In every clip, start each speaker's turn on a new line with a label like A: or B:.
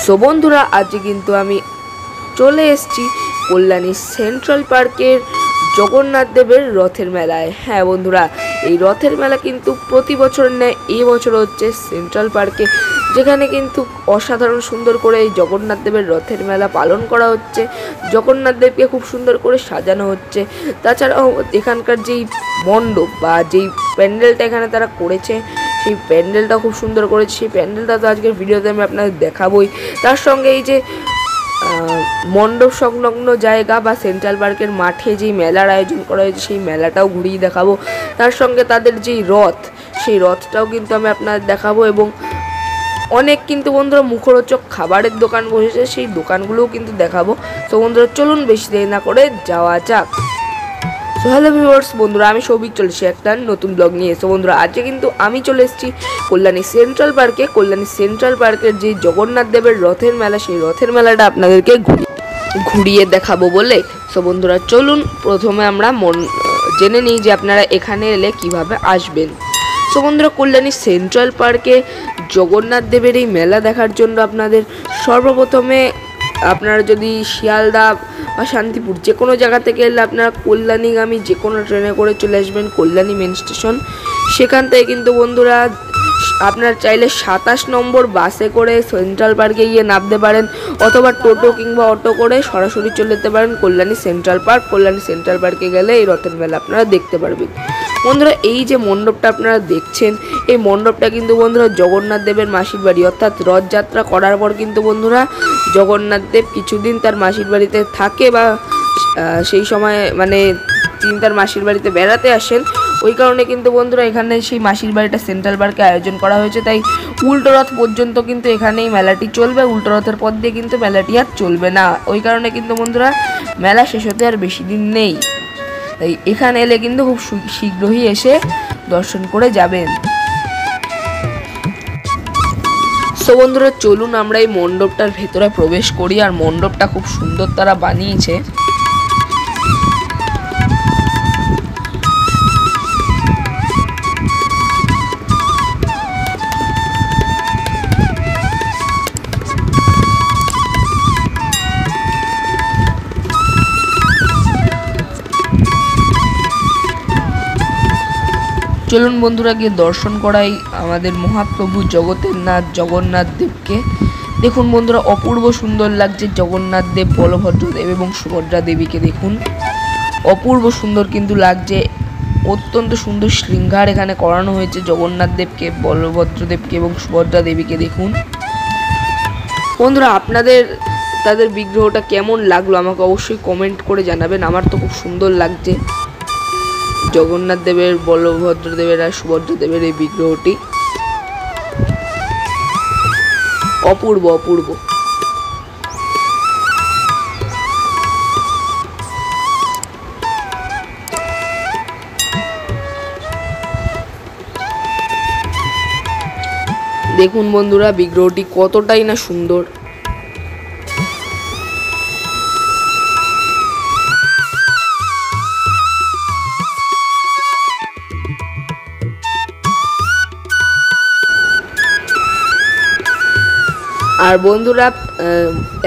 A: So বন্ধুরা, আজকে কিন্তু আমি চলে এসেছি কল্যাণী সেন্ট্রাল পার্কের জগন্নাথ দেবের রথের মেলায়। হ্যাঁ বন্ধুরা, এই রথের মেলা কিন্তু প্রতি বছর নেয়, এই বছর হচ্ছে সেন্ট্রাল পার্কে, যেখানে কিন্তু অসাধারণ সুন্দর করে এই জগন্নাথ দেবের রথের মেলা পালন করা হচ্ছে। জগন্নাথ দেবকে খুব সুন্দর করে সাজানো হচ্ছে। তাছাড়াও এখানকার যেই মণ্ডপ বা যেই প্যান্ডেলটা এখানে তারা করেছে, সেই প্যান্ডেলটা খুব সুন্দর করেছে। সেই প্যান্ডেলটা তো আজকের ভিডিওতে আমি আপনাদের দেখাবোই। তার সঙ্গে এই যে মণ্ডপ সংলগ্ন জায়গা বা সেন্ট্রাল পার্কের মাঠে যেই মেলার আয়োজন করা হয়েছে, সেই মেলাটাও ঘুরিয়ে দেখাবো। তার সঙ্গে তাদের যেই রথ, সেই রথটাও কিন্তু আমি আপনাদের দেখাবো। এবং অনেক কিন্তু বন্ধুরা মুখরোচক খাবারের দোকান বসেছে, সেই দোকানগুলোও কিন্তু দেখাবো। তো বন্ধুরা চলুন বেশি দেরি না করে যাওয়া যাক। সো হ্যালো ভিউয়ার্স, বন্ধুরা আমি সৌভিক চলেছি একটা নতুন ব্লগ নিয়ে। সো বন্ধুরা আজকে কিন্তু আমি চলে এসেছি কল্যাণী সেন্ট্রাল পার্কে। কল্যাণী সেন্ট্রাল পার্কের যে জগন্নাথ দেবের রথের মেলা, সেই রথের মেলাটা আপনাদেরকে ঘুরিয়ে দেখাবো বলে। সো বন্ধুরা চলুন প্রথমে আমরা জেনে নিই যে আপনারা এখানে এলে কিভাবে আসবেন। সো বন্ধুরা, কল্যাণী সেন্ট্রাল পার্কে জগন্নাথ দেবের এই মেলা দেখার জন্য আপনাদের সর্বপ্রথমে আপনারা যদি শিয়ালদা বা শান্তিপুর যে কোনো জায়গা থেকে এলে আপনারা কল্যাণীগামী যে কোনো ট্রেনে করে চলে আসবেন কল্যাণী মেন স্টেশন। সেখান থেকে কিন্তু বন্ধুরা আপনারা চাইলে 27 নম্বর বাসে করে সেন্ট্রাল পার্কে গিয়ে নামতে পারেন, অথবা টোটো কিংবা অটো করে সরাসরি চলে যেতে পারেন Kalyani central park. Kalyani central পার্কে গেলে এই রথের মেলা আপনারা দেখতে পারবেন। বন্ধুরা এই যে মণ্ডপটা আপনারা দেখছেন, এই মণ্ডপটা কিন্তু বন্ধুরা জগন্নাথ দেবের মাসির বাড়ি, অর্থাৎ রথযাত্রা করার পর কিন্তু বন্ধুরা জগন্নাথ দেব কিছুদিন তার মাসির বাড়িতে থাকে, বা সেই সময় মানে তিনি তার মাসির বাড়িতে বেড়াতে আসেন। ওই কারণে কিন্তু বন্ধুরা এখানে সেই মাসির বাড়িটা সেন্ট্রাল পার্কে আয়োজন করা হয়েছে। তাই উল্টো রথ পর্যন্ত কিন্তু এখানেই মেলাটি চলবে, উল্টো রথের পর দিয়ে কিন্তু মেলাটি আর চলবে না। ওই কারণে কিন্তু বন্ধুরা মেলা শেষ হতে আর বেশি দিন নেই। তাই এখানে এলে কিন্তু খুব শীঘ্রই এসে দর্শন করে যাবেন। সো বন্ধুরা চলুন আমরা এই মণ্ডপটার ভেতরে প্রবেশ করি। আর মণ্ডপটা খুব সুন্দর তারা বানিয়েছে। চলুন বন্ধুরা গিয়ে দর্শন করাই আমাদের মহাপ্রভু জগতের নাথ জগন্নাথ দেবকে। দেখুন বন্ধুরা অপূর্ব সুন্দর লাগছে জগন্নাথ দেব, বলভদ্র দেব এবং সুভদ্রা দেবীকে দেখুন, অপূর্ব সুন্দর কিন্তু লাগছে। অত্যন্ত সুন্দর শৃঙ্গার এখানে করানো হয়েছে জগন্নাথ দেবকে, বলভদ্র দেবকে এবং সুভদ্রা দেবীকে দেখুন। বন্ধুরা আপনাদের তাদের বিগ্রহটা কেমন লাগলো আমাকে অবশ্যই কমেন্ট করে জানাবেন। আমার তো খুব সুন্দর লাগছে জগন্নাথ দেবের, বলভদ্র দেবের আর সুভদ্রা দেবের এই বিগ্রহটি, অপূর্ব অপূর্ব। দেখুন বন্ধুরা বিগ্রহটি কতটাই না সুন্দর। আর বন্ধুরা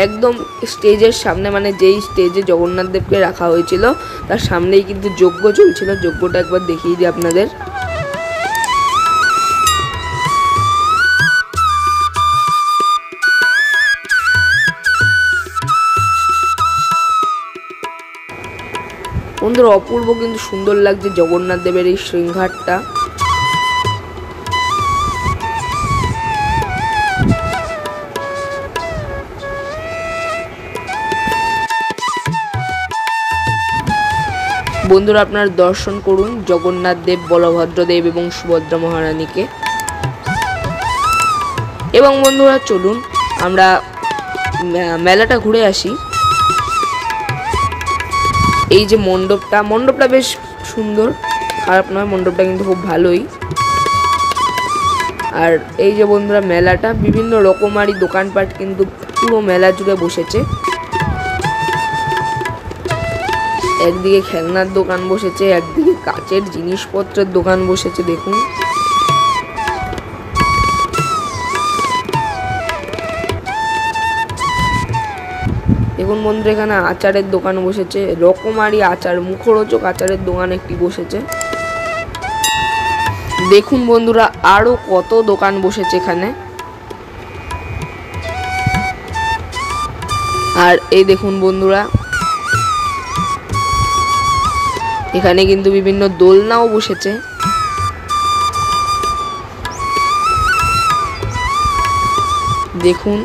A: একদম স্টেজের সামনে, মানে যেই স্টেজে জগন্নাথ দেবকে রাখা হয়েছিল তার সামনেই কিন্তু যজ্ঞ চলছিল। যজ্ঞটা একবার দেখিয়ে দিই আপনাদের। বন্ধুরা অপূর্ব কিন্তু সুন্দর লাগছে জগন্নাথ দেবের এই শৃঙ্গারটা। বন্ধুরা আপনারা দর্শন করুন জগন্নাথ দেব, বলভদ্র দেব এবং সুভদ্রা মহারানীকে। এবং বন্ধুরা চলুন আমরা মেলাটা ঘুরে আসি। এই যে মণ্ডপটা বেশ সুন্দর, খারাপ নয়, মণ্ডপটা কিন্তু খুব ভালোই। আর এই যে বন্ধুরা মেলাটা, বিভিন্ন রকমারি দোকানপাট কিন্তু পুরো মেলা জুড়ে বসেছে। একদিকে খেলনার দোকান বসেছে, একদিকে কাচের জিনিসপত্রের দোকান বসেছে দেখুন। দেখুন বন্ধুরা এখানে আচারের দোকান বসেছে, রকমারি আচার, মুখরোচক আচারের দোকান একটি বসেছে। দেখুন বন্ধুরা আরো কত দোকান বসেছে এখানে। আর এই দেখুন বন্ধুরা এখানে কিন্তু বিভিন্ন দোলনাও বসেছে। দেখুন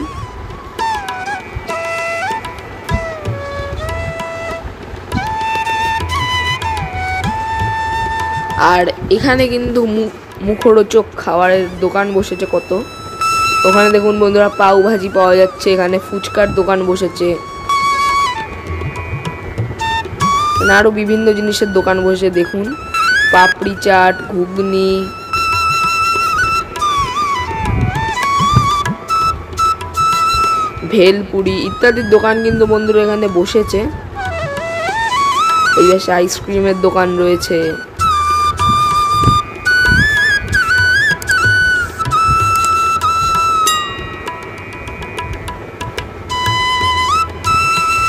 A: আর এখানে কিন্তু মুখরোচক খাবারের দোকান বসেছে কত। ওখানে দেখুন বন্ধুরা পাউ ভাজি পাওয়া যাচ্ছে, এখানে ফুচকার দোকান বসেছে, আরো বিভিন্ন জিনিসের দোকান বসে। দেখুন পাপড়ি চাট, ঘুগনি, ভেলপুরি ইত্যাদির দোকান কিন্তু বন্ধুরা এখানে বসেছে। এই পাশে আইসক্রিমের দোকান রয়েছে।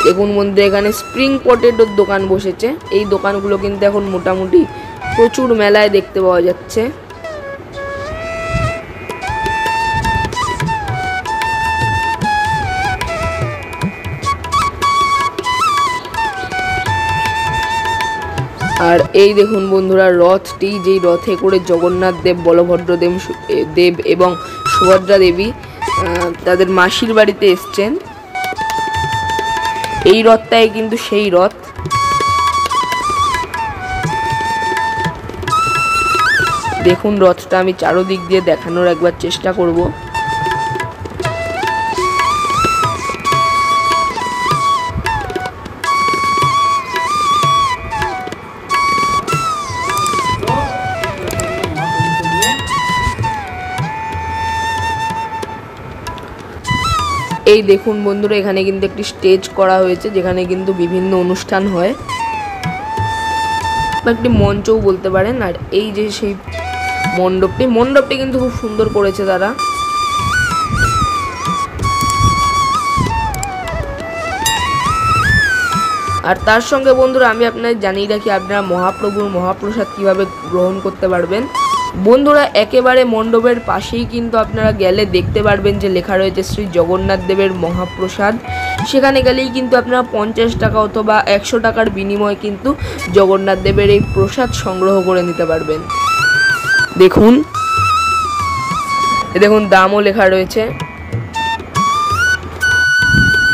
A: দেখুন বন্ধুরা এখানে স্প্রিং পটেটোর দোকান বসেছে। এই দোকানগুলো কিন্তু এখন মোটামুটি প্রচুর মেলায় দেখতে পাওয়া যাচ্ছে। আর এই দেখুন বন্ধুরা রথটি, যেই রথে করে জগন্নাথ দেব, বলভদ্র দেব এবং সুভদ্রা দেবী তাদের মাসির বাড়িতে এসছেন। এই রথটাই কিন্তু সেই রথ। দেখুন রথটা আমি চারদিক দিয়ে দেখানোর একবার চেষ্টা করব। এই দেখুন বন্ধুরা এখানে কিন্তু একটি স্টেজ করা হয়েছে, যেখানে কিন্তু বিভিন্ন অনুষ্ঠান হয় বা একটি মঞ্চও বলতে পারেন। আর এই যে সেই মণ্ডপটি কিন্তু খুব সুন্দর করেছে তারা। আর তার সঙ্গে বন্ধুরা আমি আপনাদের জানিয়ে রাখি আপনারা মহাপ্রভুর মহাপ্রসাদ কিভাবে গ্রহণ করতে পারবেন। বন্ধুরা একেবারে মণ্ডপের পাশেই কিন্তু আপনারা গেলে দেখতে পারবেন যে লেখা রয়েছে শ্রী জগন্নাথ দেবের মহাপ্রসাদ। সেখানে গেলেই কিন্তু আপনারা 50 টাকা অথবা 100 টাকার বিনিময়ে কিন্তু জগন্নাথ দেবের এই প্রসাদ সংগ্রহ করে নিতে পারবেন। দেখুন দেখুন দামও লেখা রয়েছে।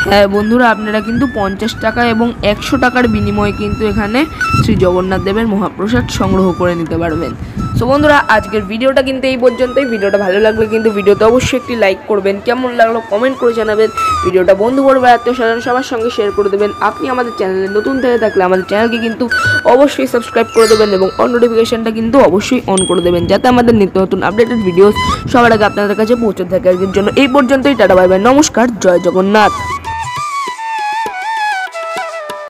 A: হ্যাঁ বন্ধুরা আপনারা কিন্তু 50 টাকা এবং 100 টাকার বিনিময়ে কিন্তু এখানে শ্রী জগন্নাথ দেবের মহাপ্রসাদ সংগ্রহ করে নিতে পারবেন। সো বন্ধুরা আজকের ভিডিওটা কিন্তু এই পর্যন্তই। ভিডিওটা ভালো লাগলে কিন্তু ভিডিওতে অবশ্যই একটি লাইক করবেন, কেমন লাগলো কমেন্ট করে জানাবেন, ভিডিওটা বন্ধু পরিবার আত্মীয়স্বজন সবার সঙ্গে শেয়ার করে দেবেন। আপনি আমাদের চ্যানেলে নতুন থেকে থাকলে আমাদের চ্যানেলকে কিন্তু অবশ্যই সাবস্ক্রাইব করে দেবেন এবং অন নোটিফিকেশনটা কিন্তু অবশ্যই অন করে দেবেন, যাতে আমাদের নিত্য নতুন আপডেটেড ভিডিও সবার আগে আপনাদের কাছে পৌঁছে থাকে। আজকের জন্য এই পর্যন্তই। টাটা বাই বাই, নমস্কার, জয় জগন্নাথ।